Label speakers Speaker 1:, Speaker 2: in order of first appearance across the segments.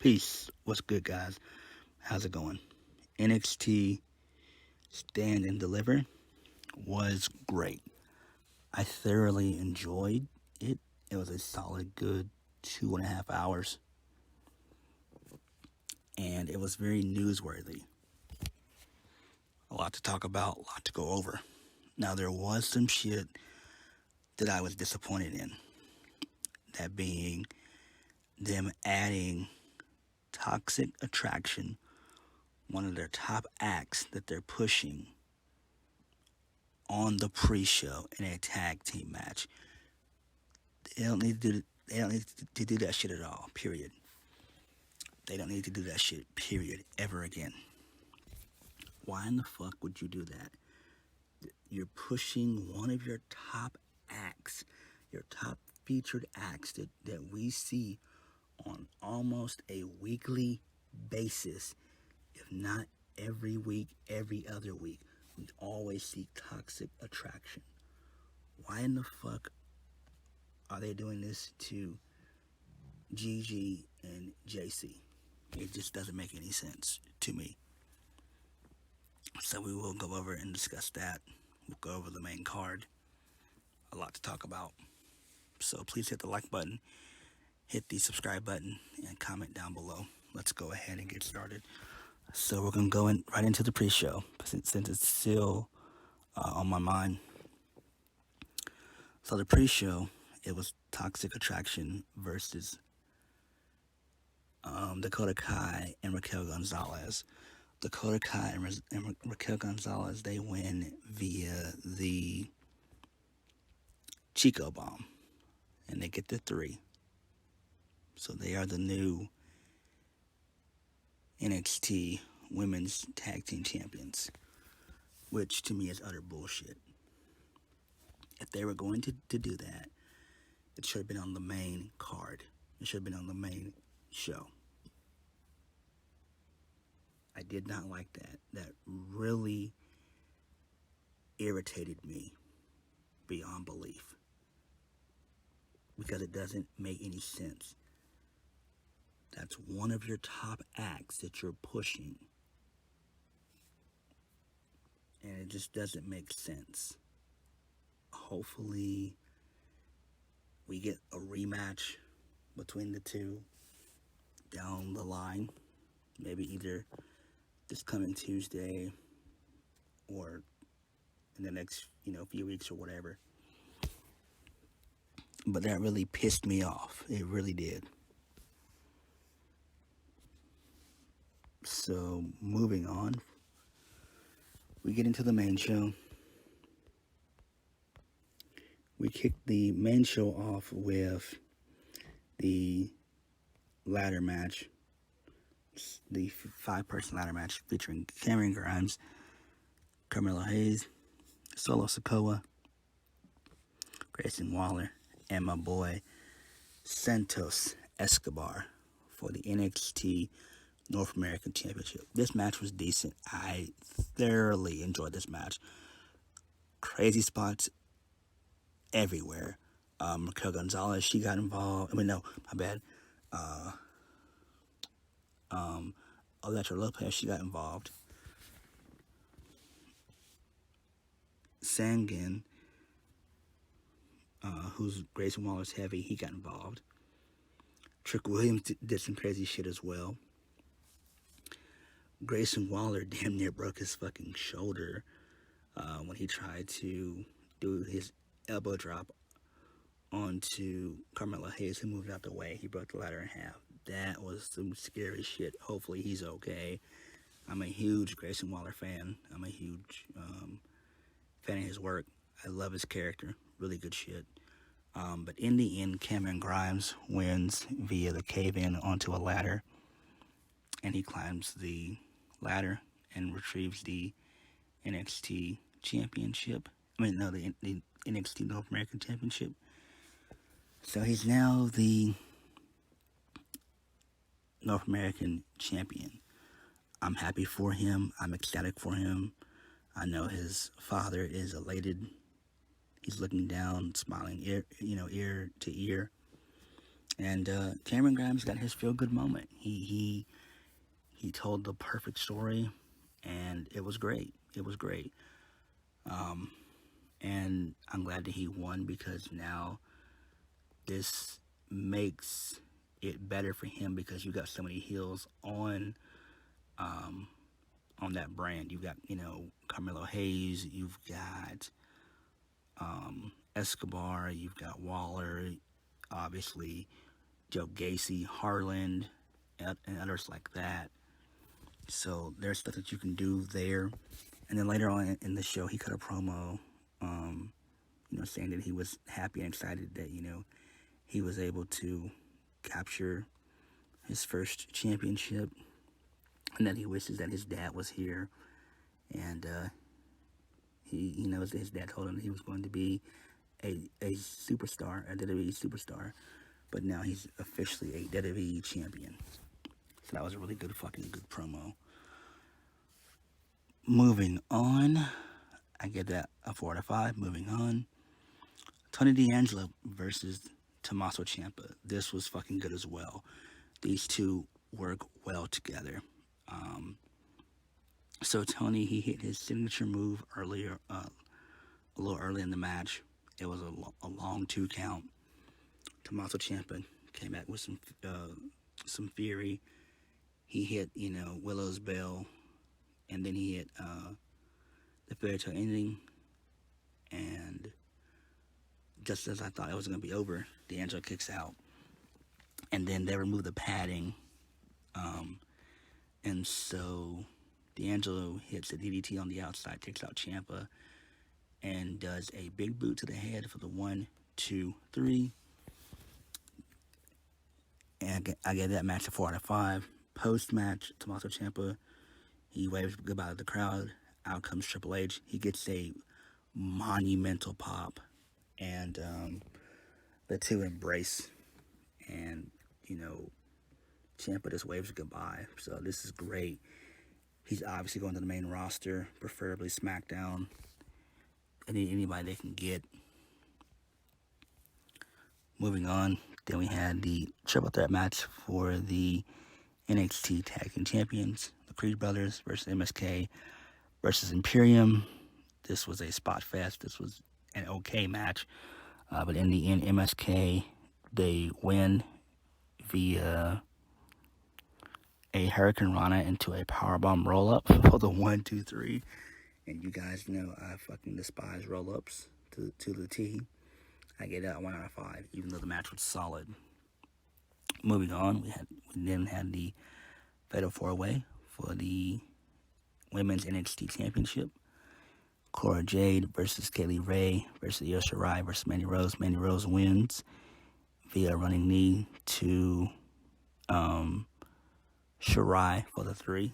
Speaker 1: Peace. What's good, guys? How's it going? NXT Stand and Deliver was great. I thoroughly enjoyed it. It was a solid, good 2.5 hours, and it was very newsworthy. A lot to talk about, a lot to go over. Now, there was some shit that I was disappointed in. That being them adding Toxic Attraction, one of their top acts that they're pushing, on the pre-show in a tag team match. They don't need to do that shit at all. Period. They don't need to do that shit. Period. Ever again. Why in the fuck would you do that? You're pushing one of your top acts, your top featured acts that we see on almost a weekly basis, if not every week, every other week. We always see Toxic Attraction. Why in the fuck are they doing this to Gigi and JC? It just doesn't make any sense to me. So we will go over and discuss that. We'll go over the main card. A lot to talk about. So please hit the like button, hit the subscribe button, and comment down below. Let's go ahead and get started. So we're going to go right into the pre-show since it's still on my mind. So the pre-show, it was Toxic Attraction versus Dakota Kai and Raquel Gonzalez. Dakota Kai and Raquel Gonzalez, they win via the Chico Bomb, and they get the 3. So they are the new NXT Women's Tag Team Champions, which to me is utter bullshit. If they were going to do that, it should have been on the main card. It should have been on the main show. I did not like that. That really irritated me beyond belief, because it doesn't make any sense. That's one of your top acts that you're pushing, and it just doesn't make sense. Hopefully we get a rematch between the two down the line, maybe either this coming Tuesday or in the next few weeks or whatever. But that really pissed me off. It really did. So moving on, we get into the main show. We kick the main show off with the ladder match, the 5-person ladder match featuring Cameron Grimes, Carmelo Hayes, Solo Sikoa, Grayson Waller, and my boy Santos Escobar for the NXT North American Championship. This match was decent. I thoroughly enjoyed this match. Crazy spots everywhere. Raquel Gonzalez, she got involved. My bad. Electra Lopez, she got involved. Sangin, who's Grayson Waller's heavy, he got involved. Trick Williams did some crazy shit as well. Grayson Waller damn near broke his fucking shoulder when he tried to do his elbow drop onto Carmelo Hayes, who moved out the way. He broke the ladder in half. That was some scary shit. Hopefully he's okay. I'm a huge Grayson Waller fan. I'm a huge fan of his work. I love his character. Really good shit. But in the end, Cameron Grimes wins via the cave-in onto a ladder. And he climbs the ladder and retrieves the NXT Championship. The NXT North American Championship. So he's now the North American Champion. I'm happy for him. I'm ecstatic for him. I know his father is elated. He's looking down, smiling ear to ear. And Cameron Grimes got his feel-good moment. He told the perfect story, and it was great. It was great. And I'm glad that he won, because now this makes it better for him, because you got so many heels on that brand. You've got, Carmelo Hayes, you've got Escobar, you've got Waller, obviously Joe Gacy, Harland, and others like that. So there's stuff that you can do there. And then later on in the show, he cut a promo, saying that he was happy and excited that, he was able to capture his first championship, and that he wishes that his dad was here. And he knows that his dad told him that he was going to be a superstar, a WWE superstar. But now he's officially a WWE champion. So that was a really good promo. Moving on, I get that a 4 out of 5. Moving on, Tony D'Angelo versus Tomasso Ciampa. This was fucking good as well. These two work well together. So Tony, he hit his signature move earlier, a little early in the match. It was a long 2 count. Tommaso Ciampa came back with some fury. He hit, Willow's bell, and then he hit the fairy tale ending. And just as I thought it was going to be over, D'Angelo kicks out. And then they remove the padding. And so D'Angelo hits a DDT on the outside, takes out Ciampa, and does a big boot to the head for the 1, 2, 3. And I gave that match a 4 out of 5. Post-match, Tommaso Ciampa, he waves goodbye to the crowd. Out comes Triple H. He gets a monumental pop. And the two embrace. And, Ciampa just waves goodbye. So this is great. He's obviously going to the main roster, preferably SmackDown. Anybody they can get. Moving on, then we had the triple threat match for the NXT Tag Team Champions, the Creed Brothers versus MSK versus Imperium. This was a spot fest. This was an okay match. But in the end, MSK, they win via a Hurricane Rana into a powerbomb roll-up for the 1, 2, 3. And you guys know I fucking despise roll-ups to the T. I gave that a 1 out of 5, even though the match was solid. Moving on, we then had the Fatal 4-Way for the Women's NXT Championship. Cora Jade versus Kaylee Ray versus Yoshirai versus Manny Rose. Manny Rose wins via running knee to Shirai for the 3.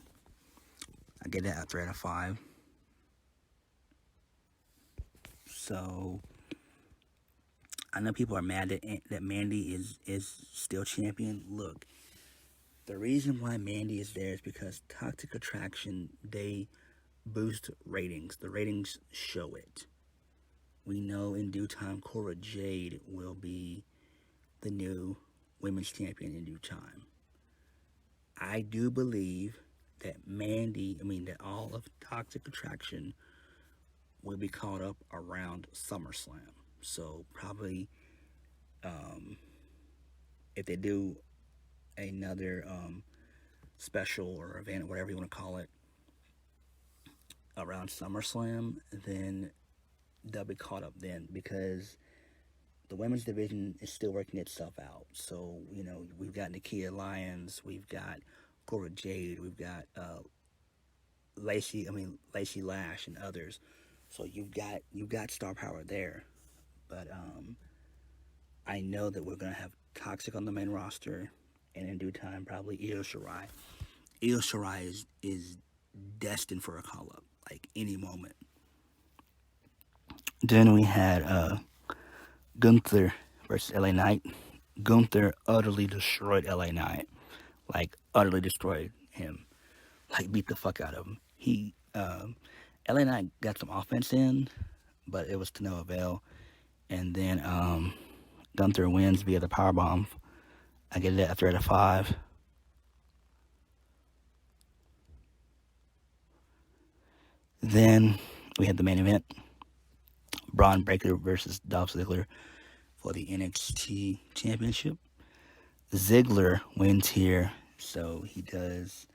Speaker 1: I get that a 3 out of 5. So I know people are mad that Mandy is still champion. Look, the reason why Mandy is there is because Toxic Attraction, they boost ratings. The ratings show it. We know in due time Cora Jade will be the new women's champion in due time. I do believe that that all of Toxic Attraction will be caught up around SummerSlam. So probably if they do another special or event, or whatever you want to call it, around SummerSlam, then they'll be caught up then, because the women's division is still working itself out. So, we've got Nakia Lyons, we've got Cora Jade, we've got Lacey Lash and others. So you've got star power there. But I know that we're gonna have Toxic on the main roster, and in due time probably Io Shirai. Io Shirai is destined for a call up, like any moment. Then we had Gunther versus LA Knight. Gunther utterly destroyed LA Knight. Like, utterly destroyed him. Like, beat the fuck out of him. LA Knight got some offense in, but it was to no avail. And then Gunther wins via the powerbomb I get it at 3 out of 5. Then we had the main event. Bron Breakker versus Dolph Ziggler for the NXT Championship. Ziggler wins here, so he does.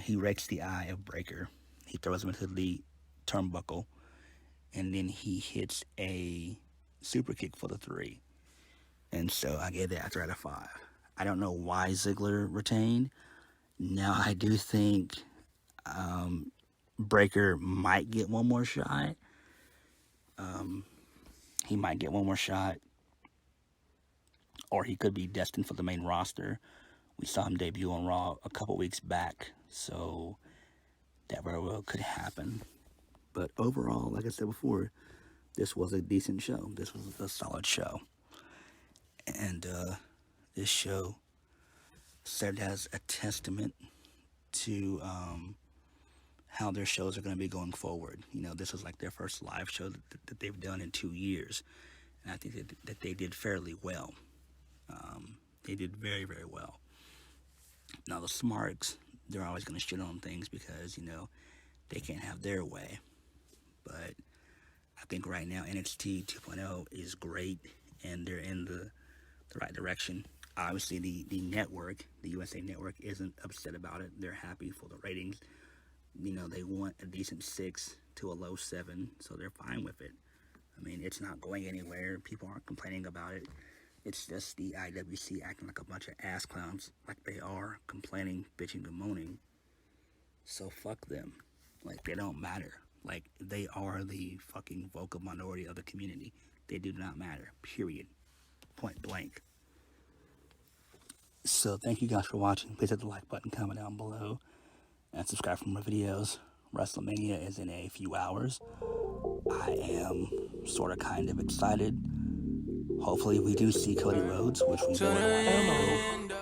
Speaker 1: He rakes the eye of Breakker. He throws him into the turnbuckle, and then he hits a super kick for the 3. And so I gave that a 3 out of 5. I don't know why Ziggler retained. Now I do think Breakker might get one more shot. He might get one more shot, or he could be destined for the main roster. We saw him debut on Raw a couple weeks back, so that very well could happen. But overall, like I said before, this was a decent show. This was a solid show. And this show served as a testament to how their shows are going to be going forward. You know, this was like their first live show that they've done in 2 years. And I think that they did fairly well. They did very, very well. Now, the Smarks, they're always going to shit on things because, you know, they can't have their way. But I think right now NXT 2.0 is great, and they're in the right direction. Obviously, the network, the USA Network, isn't upset about it. They're happy for the ratings. You know, they want a decent 6 to a low 7, so they're fine with it. I mean, it's not going anywhere. People aren't complaining about it. It's just the IWC acting like a bunch of ass clowns, like they are, complaining, bitching, and moaning. So fuck them. Like, they don't matter. Like, they are the fucking vocal minority of the community. They do not matter, period. Point blank. So thank you guys for watching. Please hit the like button, comment down below, and subscribe for more videos. WrestleMania is in a few hours. I am sort of kind of excited. Hopefully we do see Cody Rhodes, which we both know.